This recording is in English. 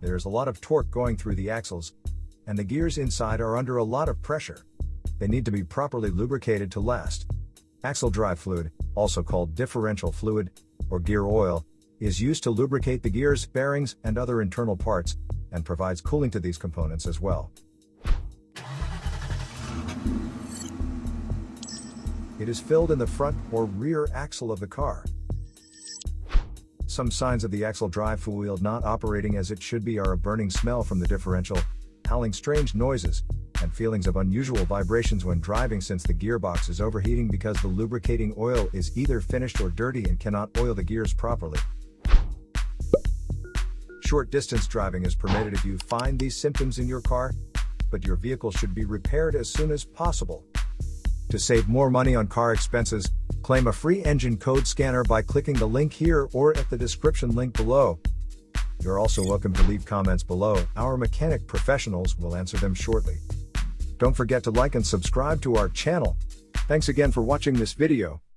There's a lot of torque going through the axles, and the gears inside are under a lot of pressure. They need to be properly lubricated to last. Axle drive fluid, also called differential fluid, or gear oil, is used to lubricate the gears, bearings, and other internal parts, and provides cooling to these components as well. It is filled in the front or rear axle of the car. Some signs of the axle drive fluid not operating as it should be are a burning smell from the differential, howling strange noises, and feelings of unusual vibrations when driving since the gearbox is overheating because the lubricating oil is either finished or dirty and cannot oil the gears properly. Short distance driving is permitted if you find these symptoms in your car, but your vehicle should be repaired as soon as possible. To save more money on car expenses, claim a free engine code scanner by clicking the link here or at the description link below. You're also welcome to leave comments below. Our mechanic professionals will answer them shortly. Don't forget to like and subscribe to our channel. Thanks again for watching this video.